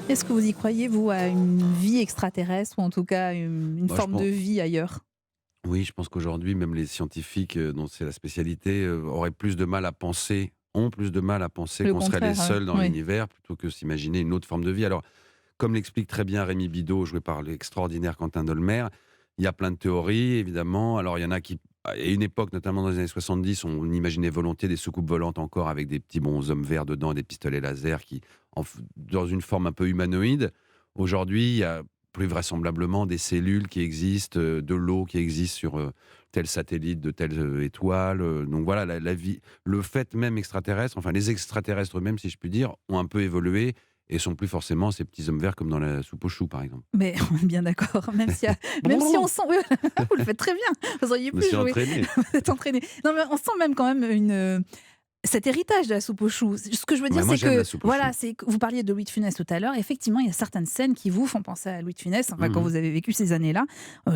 Est-ce que vous y croyez, vous, à une vie extraterrestre ou en tout cas une Moi, je forme de pense, vie ailleurs? oui, je pense qu'aujourd'hui, même les scientifiques dont c'est la spécialité auraient plus de mal à penser, ont plus de mal à penser Le qu'on serait les contraire, seuls dans oui. l'univers plutôt que s'imaginer une autre forme de vie. Alors, comme l'explique très bien Rémi Bidault, joué par l'extraordinaire Quentin Dolmer, il y a plein de théories, évidemment. Alors, il y en a qui, à une époque, notamment dans les années 70, on imaginait volontiers des soucoupes volantes encore avec des petits bonshommes verts dedans et des pistolets laser dans une forme un peu humanoïde. Aujourd'hui, il y a plus vraisemblablement des cellules qui existent, de l'eau qui existe sur tel satellite de telle étoile. Donc voilà, la vie, le fait même extraterrestre, enfin les extraterrestres eux-mêmes, si je puis dire, ont un peu évolué et sont plus forcément ces petits hommes verts comme dans la soupe aux choux, par exemple. Mais on est bien d'accord, même si on sent oui, vous le faites très bien, vous auriez Je me pu suis jouer, entraîné. vous êtes entraîné. Non, mais on sent même quand même cet héritage de la soupe aux choux. Ce que je veux dire, Ouais, moi c'est j'aime la que soupe aux choux. voilà, c'est que vous parliez de Louis de Funès tout à l'heure. Effectivement, il y a certaines scènes qui vous font penser à Louis de Funès, enfin, quand Mmh. vous avez vécu ces années-là.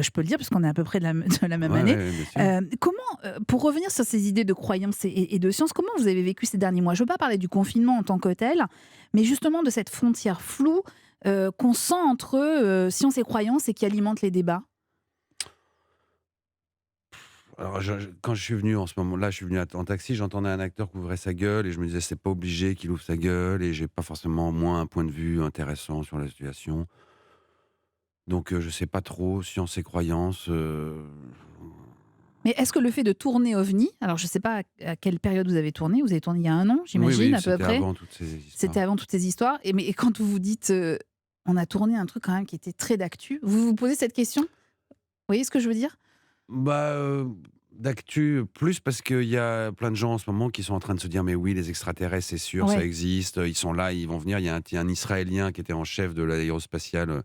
Je peux le dire parce qu'on est à peu près de la Ouais, même ouais, année. ouais, bien sûr. Comment, pour revenir sur ces idées de croyances et de science, comment vous avez vécu ces derniers mois? Je ne veux pas parler du confinement en tant que tel, mais justement de cette frontière floue, qu'on sent entre, science et croyance et qui alimente les débats? Alors quand je suis venu en ce moment-là, je suis venu en taxi, j'entendais un acteur qui ouvrait sa gueule et je me disais: «C'est pas obligé qu'il ouvre sa gueule» et j'ai pas forcément, moi, un point de vue intéressant sur la situation. Donc je sais pas trop, science et croyances, Mais est-ce que le fait de tourner OVNI, alors je ne sais pas à quelle période vous avez tourné il y a 1 an, oui, j'imagine, oui, à peu c'était près? avant toutes ces C'était histoires. avant toutes ces histoires et quand vous vous dites, «On a tourné un truc quand même qui était très d'actu», vous vous posez cette question? Vous voyez ce que je veux dire? Bah, d'actu, plus parce qu'il y a plein de gens en ce moment qui sont en train de se dire: «Mais oui, les extraterrestres, c'est sûr, ça Ouais. existe, ils sont là, ils vont venir». Il y a un Israélien qui était en chef de l'aérospatiale,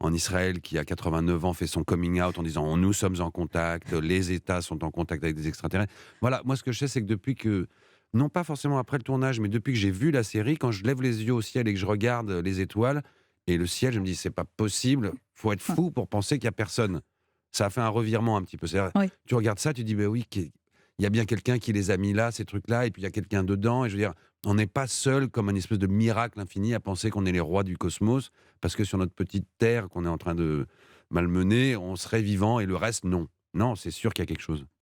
en Israël, qui à 89 ans fait son coming out en disant: «Nous sommes en contact, les États sont en contact avec des extraterrestres». Voilà, moi ce que je sais, c'est que depuis que non pas forcément après le tournage, mais depuis que j'ai vu la série, quand je lève les yeux au ciel et que je regarde les étoiles et le ciel, je me dis: «C'est pas possible, faut être Hein, fou pour penser qu'il y a personne». Ça a fait un revirement un petit peu. C'est-à-dire, oui. tu regardes ça, tu dis: «Beh oui, il y a bien quelqu'un qui les a mis là, ces trucs-là, et puis il y a quelqu'un dedans», et je veux dire, on n'est pas seul comme un espèce de miracle infini à penser qu'on est les rois du cosmos, parce que sur notre petite terre qu'on est en train de malmener, on serait vivant et le reste non. Non, c'est sûr qu'il y a quelque chose.